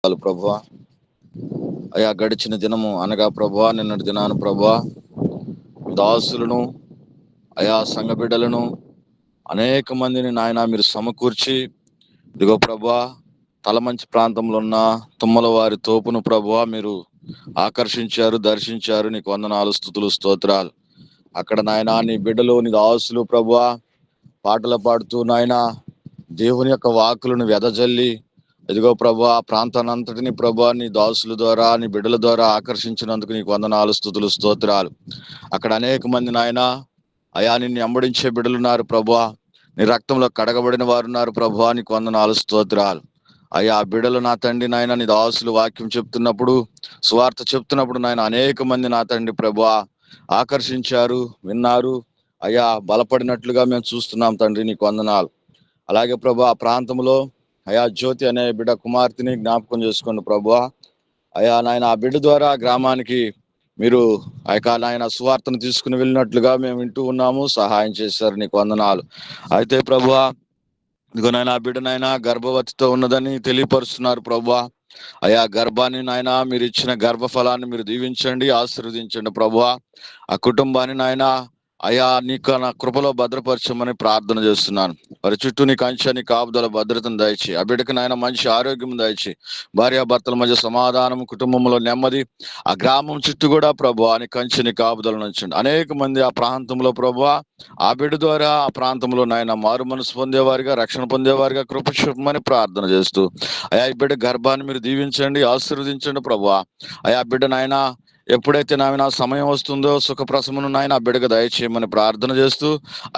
ప్రభువా, అయా గడిచిన దినము అనగా ప్రభువా నిన్నటి దినాను ప్రభువా దాసులను అయా సంఘ బిడ్డలను అనేక మందిని నాయన మీరు సమకూర్చి ఇదిగో ప్రభువా తలమంచి ప్రాంతంలో ఉన్న తుమ్మల వారి తోపును ప్రభువా మీరు ఆకర్షించారు, దర్శించారు. నీకు వందనాలు, స్తుతులు, స్తోత్రాలు. అక్కడ నాయన నీ బిడ్డలు నీ దాసులు ప్రభువా పాటలు పాడుతూ నాయన దేవుని యొక్క వాక్కులను వెదజల్లి ఇదిగో ప్రభువా ఆ ప్రాంతాన్నంతటిని ప్రభువా నీ దాసుల ద్వారా నీ బిడ్డల ద్వారా ఆకర్షించినందుకు నీకు వందనాలు, స్తుతులు, స్తోత్రాలు. అక్కడ అనేక మంది నాయన అయా నిన్ను వెంబడించే బిడ్డలున్నారు ప్రభువా, నీ రక్తంలో కడగబడిన వారు ఉన్నారు ప్రభువా, నీకు వందనాలు, స్తోత్రాలు. అయ్యా ఆ బిడ్డలు నా తండ్రి నాయన నీ దాసులు వాక్యం చెప్తున్నప్పుడు సువార్త చెప్తున్నప్పుడు నాయన అనేక మంది నా తండ్రి ప్రభువా ఆకర్షించారు, విన్నారు. అయ్యా బలపడినట్లుగా మేము చూస్తున్నాం తండ్రి, నీకు వందనాలు. అలాగే ప్రభు ఆ ప్రాంతంలో అయా జ్యోతి అనే బిడ్డ కుమార్తెని జ్ఞాపకం చేసుకోండి ప్రభువా. అయా నాయన ఆ బిడ్డ ద్వారా గ్రామానికి మీరు ఆ యొక్క నాయన సువార్తను తీసుకుని వెళ్ళినట్లుగా మేము వింటూ ఉన్నాము, సహాయం చేశారు, నీకు వందనాలు. అయితే ప్రభువా ఇదిగో నాయన ఆ బిడ్డ నాయన గర్భవతితో ఉన్నదని తెలియపరుస్తున్నారు ప్రభువా. అయా గర్భాన్ని నాయన మీరు ఇచ్చిన గర్భఫలాన్ని మీరు దీవించండి, ఆశీర్వదించండి ప్రభువా. ఆ కుటుంబాన్ని నాయన అయా నీకు నా కృపలో భద్రపరచమని ప్రార్థన చేస్తున్నాను. వారి చుట్టూ నీ కంచె నీ కాపుదల భద్రతను దయచి ఆ బిడ్డకు నాయన మంచి ఆరోగ్యం దయచి భార్యాభర్తల మధ్య సమాధానం, కుటుంబంలో నెమ్మది, ఆ గ్రామం చుట్టూ కూడా ప్రభువా నీ కంచె నీ కాపుదలను ఉంచండి. అనేక మంది ఆ ప్రాంతంలో ప్రభువా ఆ బిడ్డ ద్వారా ఆ ప్రాంతంలో నాయన మారు మనసు పొందేవారిగా, రక్షణ పొందేవారిగా కృప చూపమని ప్రార్థన చేస్తూ అయా ఈ బిడ్డ గర్భాన్ని మీరు దీవించండి, ఆశీర్వదించండి ప్రభువా. అయా బిడ్డ నాయన ఎప్పుడైతే నాయన సమయం వస్తుందో సుఖప్రసమును నాయన ఆ బిడ్డకు దయచేయమని ప్రార్థన చేస్తూ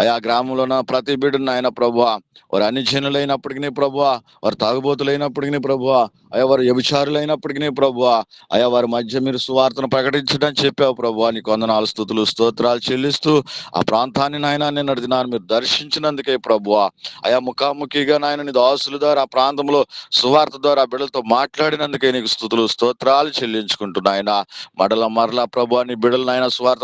అయా గ్రామంలో ఉన్న ప్రతి బిడ్డను నాయన ప్రభువా వారు అన్ని జనులైనప్పటికీ ప్రభువా, వారు తాగుబోతులైనప్పటికీ ప్రభువా, అయా వారు వ్యభిచారులైనప్పటికీ ప్రభువా, అయా వారి మధ్య మీరు సువార్తను ప్రకటించడం చెప్పావు ప్రభువా. నీకు వందనాలు, స్తుతులు, స్తోత్రాలు చెల్లిస్తూ ఆ ప్రాంతాన్ని నాయన నిన్నటి దినాన్ని మీరు దర్శించినందుకే ప్రభువా, అయా ముఖాముఖిగా నాయన నీ దాసుల ద్వారా ఆ ప్రాంతంలో సువార్త ద్వారా బిడ్డలతో మాట్లాడినందుకే నీకు స్తుతులు, స్తోత్రాలు చెల్లించుకుంటున్నాయన. మరలా ప్రభువా నీ బిడ్డలు నాయన సువార్త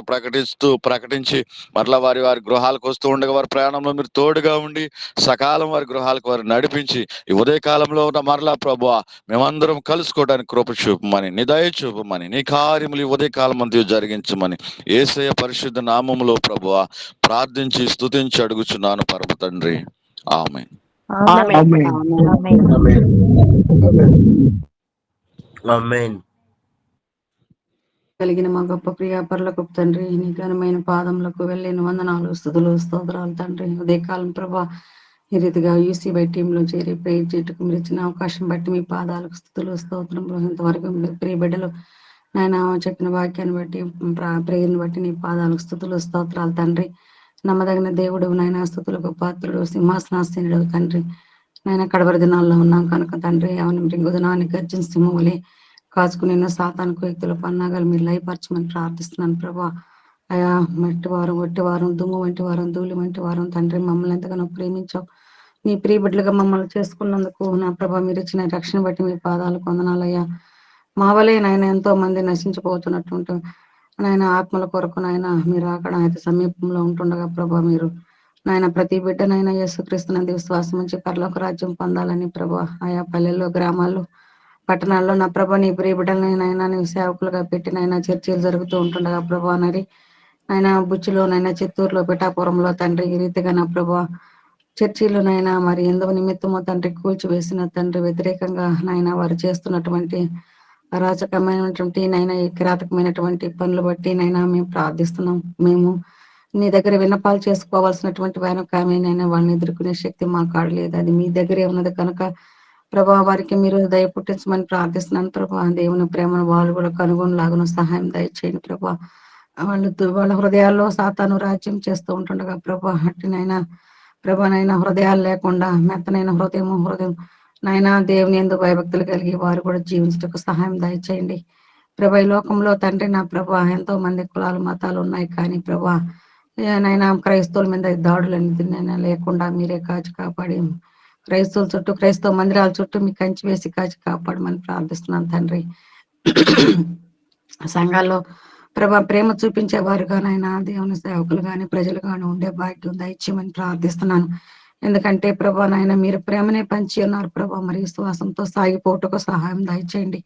ప్రకటించి మరలా వారి గృహాలకు వస్తూ ఉండగా వారి ప్రయాణంలో మీరు తోడుగా ఉండి సకాలం వారి గృహాలకు వారు నడిపించి ఈ ఉదయ కాలంలో ఉన్న మరలా ప్రభువా మేమందరం కలుసుకోవడానికి కృప చూపమని, నీ దయ చూపమని, నీ కార్యములు ఈ ఉదయ కాలం అంతా జరిగించమని యేసయ్య పరిశుద్ధ నామములో ప్రభువా ప్రార్థించి స్తుతించి అడుగుచున్నాను పరమ తండ్రి, ఆమేన్. కలిగిన మా గొప్ప ప్రియ పరలోకపు తండ్రి, నీ ఘనమైన పాదములకు వెళ్ళిన వందనాలు, స్తుతులు, స్తోత్రాలు తండ్రి. ఉదయకాలం ప్రభా ఈ రీతిగా యూసీబై టీంలో చేరి ప్రేయర్ చేయటకు మీరు ఇచ్చిన అవకాశం బట్టి మీ పాదాలకు స్తుతులు, స్తోత్రములు. ఇంతవరకు మీరు ప్రియ బిడ్డలు నాయన చెప్పిన వాక్యాన్ని బట్టి ప్రేయర్ని బట్టి నీ పాదాలకు స్తుతులు, స్తోత్రాలు తండ్రి. నమ్మదగిన దేవుడు నాయన, స్తుతులకు పాత్రుడు, సింహాసనాసీనుడు తండ్రి. నాయన కడవరి దినాల్లో ఉన్నాం కనుక తండ్రి అవును దినాన్ని గర్జన సింహములే కాచుకుని సాతానుకు వ్యక్తుల పన్నాగాలు మీరు లయపరచమని ప్రార్థిస్తున్నాను ప్రభా. అయా మట్టి వారం, ఒట్టి వారం, దుమ్ము వంటి వారం, ధూళి వంటి వారం తండ్రి మమ్మల్ని ఎంతగానో ప్రేమించావు. నీ ప్రియ బిడ్డలుగా మమ్మల్ని చేసుకున్నందుకు నా ప్రభా మీరు ఇచ్చిన రక్షణ బట్టి మీ పాదాలకు వందనాలయ్యా. మా వలే నాయన ఎంతో మంది నశించిపోతున్నట్టు నాయన ఆత్మల కొరకు నాయన మీరు అక్కడ అయితే సమీపంలో ఉంటుండగా ప్రభా మీరు నాయన ప్రతి బిడ్డనైనా యేసుక్రీస్తునందు విశ్వాసం ఉంచి పరలోక రాజ్యం పొందాలని ప్రభా ఆయా పల్లెల్లో, గ్రామాల్లో, పట్టణాల్లో నా ప్రభా నీ ప్రియ బిడ్డలనైనా నీ సేవకులుగా పెట్టినైనా చర్చలు జరుగుతూ ఉంటుండగా ప్రభా నరి ఆయన బుచ్చిలోనైనా, చిత్తూరులో, పిఠాపురంలో తండ్రి ఈ రీతిగా నా ప్రభా చర్చిలోనైనా మరి ఎందుకు నిమిత్తమో తండ్రి కూల్చివేసిన తండ్రి వ్యతిరేకంగా నాయన వారు చేస్తున్నటువంటి అరాచకమైనటువంటి నైనా ఈ కిరాతకమైనటువంటి పనులు బట్టి నైనా మేము ప్రార్థిస్తున్నాం. మేము నీ దగ్గర విన్నపాలు చేసుకోవాల్సినటువంటి వెనకామేనైనా వాళ్ళని ఎదుర్కొనే శక్తి మాకు ఆడలేదు, అది మీ దగ్గరే ఉన్నది కనుక ప్రభా వారికి మీరు దయ పుట్టించమని ప్రార్థిస్తున్నాను ప్రభా. దేవుని ప్రేమను వాళ్ళు కూడా కనుగొనలాగున సహాయం దయచేయండి ప్రభా. వాళ్ళ హృదయాల్లో సాతాను రాజ్యం చేస్తూ ఉంటుండగా ప్రభా అట్టినైనా ప్రభానైనా హృదయాలు లేకుండా మెత్తనైన హృదయం నైనా దేవుని యందు భయభక్తులు కలిగి వారు కూడా జీవించటకు సహాయం దయచేయండి ప్రభా. ఈ లోకంలో తండ్రి నా ప్రభా ఎంతో మంది కులాలు, మతాలు ఉన్నాయి కానీ ప్రభా నైనా క్రైస్తవుల మీద దాడులన్నిటినైనా లేకుండా మీరే కాచి కాపాడి క్రైస్తవుల చుట్టూ, క్రైస్తవ మందిరాల చుట్టూ మీ కంచి వేసి కాచి కాపాడమని ప్రార్థిస్తున్నాను తండ్రి. సంఘాల్లో ప్రభా ప్రేమ చూపించే వారుగానైనా దేవుని సేవకులు గాని ప్రజలు గాని ఉండే భాగ్యం దయచేయమని ప్రార్థిస్తున్నాను. ఎందుకంటే ప్రభా నాయన మీరు ప్రేమనే పంచి ఉన్నారు ప్రభా, మరి విశ్వాసంతో సాగిపోవటకు సహాయం దయచేయండి.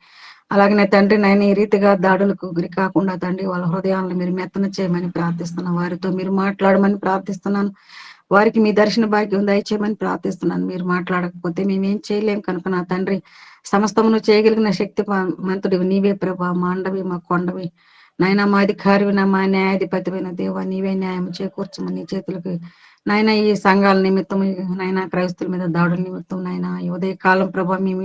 అలాగనే తండ్రి నాయన ఈ రీతిగా దాడులకు గురి కాకుండా తండ్రి వాళ్ళ హృదయాలను మీరు మెత్తన చేయమని ప్రార్థిస్తున్నాను. వారితో మీరు మాట్లాడమని ప్రార్థిస్తున్నాను. వారికి మీ దర్శన భాగ్యం దయచేయమని ప్రార్థిస్తున్నాను. మీరు మాట్లాడకపోతే మేమేం చేయలేం కనుక నా తండ్రి సమస్తమును చేయగలిగిన శక్తి మంతుడివి నీవే ప్రభా, మా అండవి మా కొండవి నాయన, మా అధికారివిన మా న్యాయాధిపతివైన దేవ నీవే న్యాయం చేకూర్చమని నీ చేతులకు నాయన ఈ సంఘాల నిమిత్తం నాయన క్రైస్తుల మీద దాడుల నిమిత్తం నాయన ఈ ఉదయ కాలం ప్రభా మేము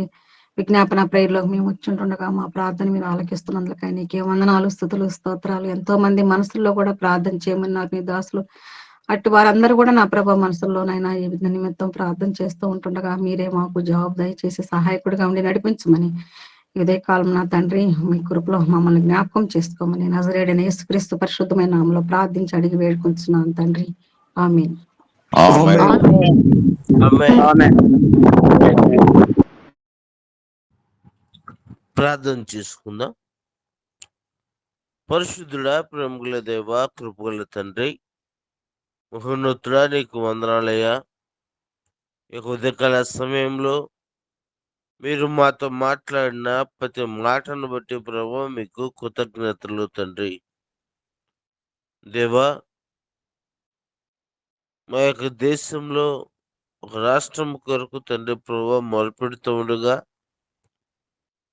విజ్ఞాపన ప్రేయర్లోకి మేము వచ్చుంటుండగా మా ప్రార్థన మీరు ఆలకిస్తున్నందుకై నీకే వందనాలు, స్తుతులు, స్తోత్రాలు. ఎంతో మంది మనసుల్లో కూడా ప్రార్థన చేయమని నాకు నీ దాసులు అటు వారందరూ కూడా నా ప్రభా మనసుల్లోనైనా ఈ నిమిత్తం ప్రార్థన చేస్తూ ఉంటుండగా మీరే మాకు జవాబు దయచేసి సహాయకుడిగా ఉండి నడిపించమని ఇదే కాలం నా తండ్రి మీ కృపలో మమ్మల్ని జ్ఞాపకం చేసుకోమని నజరేయుడైన యేసుక్రీస్తు పరిశుద్ధమైన నామములో ప్రార్థించి అడిగి వేడుకుంటున్నాను తండ్రి, ఆమేన్. ప్రార్థన చేసుకుందాం. పరిశుద్ధుడా, ప్రేమగల దేవ, కృపగల తండ్రి, మహోన్నతుడా నీకు వందనాలయ్యా. ఈ ఉదయకాల సమయంలో మీరు మాతో మాట్లాడిన ప్రతి మాటను బట్టి ప్రభు మీకు కృతజ్ఞతలు తండ్రి. దేవా, మా యొక్క దేశంలో ఒక రాష్ట్రం కొరకు తండ్రి ప్రభు మొదలుపెడుతూ ఉండగా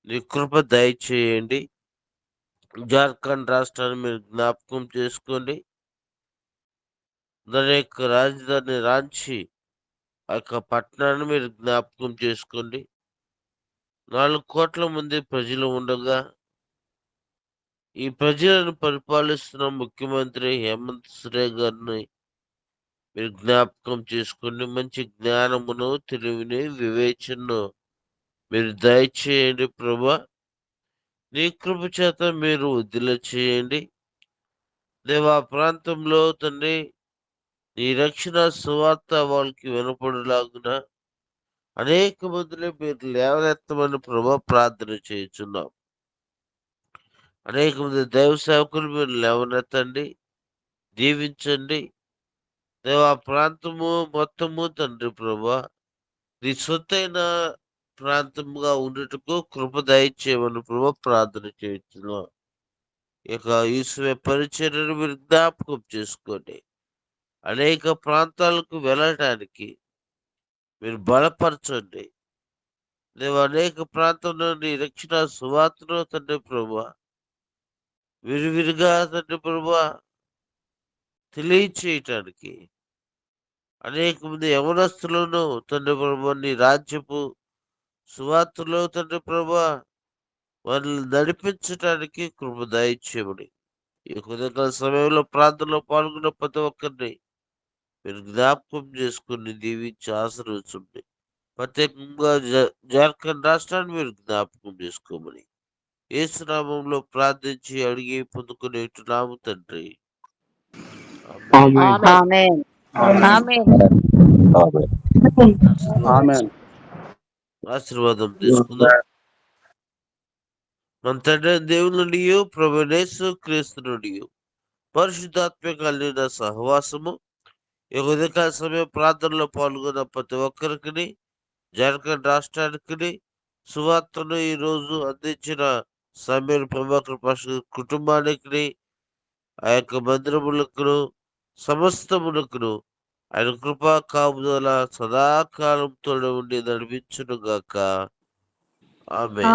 నీ కృప దయచేయండి. జార్ఖండ్ రాష్ట్రాన్ని మీరు జ్ఞాపకం చేసుకోండి. దాని యొక్క రాజధాని రాంచి ఆ యొక్క పట్టణాన్ని మీరు జ్ఞాపకం చేసుకోండి. 4 కోట్ల మంది ప్రజలు ఉండగా ఈ ప్రజలను పరిపాలిస్తున్న ముఖ్యమంత్రి హేమంత్ సోరెన్ గారిని మీరు జ్ఞాపకం చేసుకోండి. మంచి జ్ఞానమును, తెలివిని, వివేచనను మీరు దయచేయండి ప్రభా. నీ కృప చేత మీరు వదిల చేయండి. దేవా, ప్రాంతంలో తండ్రి నీ రక్షణ సువార్త వాళ్ళకి వినపడేలాగున అనేక మందిని మీరు లేవనెత్తమని ప్రభా ప్రార్థన చేయుచున్నాం. అనేక మంది దైవ సేవకులు మీరు లేవనెత్తండి, దీవించండి. దేవా, ప్రాంతము మొత్తము తండ్రి ప్రభా నీ సొత్తైన ప్రాంతముగా ఉండేటకు కృప దయచేయమని ప్రభా ప్రార్థన చేయుచున్నాం. ఇక ఈశ్వర పరిచర్యను మీరు జ్ఞాపకం చేసుకోండి. అనేక ప్రాంతాలకు వెళ్ళటానికి మీరు బలపరచండి. దేవ, అనేక ప్రాంతంలో నీ రక్షణ సువార్తను తండ్రి ప్రభా విరివిరిగా తండ్రి ప్రభా తెలియచేయటానికి అనేక మంది యవనస్తులను తండ్రి ప్రభా నీ రాజ్యపు సువార్తలో తండ్రి ప్రభా వారిని నడిపించటానికి కృప దయచేయమని ఈ ఉదయకాల సమయంలో ప్రార్థనలో పాల్గొన్న ప్రతి ఒక్కరిని మీరు జ్ఞాపకం చేసుకుని దీవించి ఆశీర్వదించండి. ప్రత్యేకంగా జార్ఖండ్ రాష్ట్రాన్ని మీరు జ్ఞాపకం చేసుకోమని యేసు నామములో ప్రార్థించి అడిగి పొందుకునేట్టున్నాము తండ్రి. ఆశీర్వాదం తీసుకుందాం. మన తండ్రి దేవుని నుండి ప్రభువైన యేసు క్రీస్తు నుండి పరిశుద్ధాత్మ కలిగిన సహవాసము ఈ ఉదయకాల సమయం ప్రార్థనలో పాల్గొన్న ప్రతి ఒక్కరికి, జార్ఖండ్ రాష్ట్రానికి సువార్తను ఈరోజు అందించిన సమీర్ ప్రభాకర్ పాస్టర్ కుటుంబానికి, ఆ యొక్క మందిరములకు, సమస్తమునకును ఆయన కృపా కాపుదల సదాకాలం తోడు ఉండి నడిపించును గాక. ఆమేన్.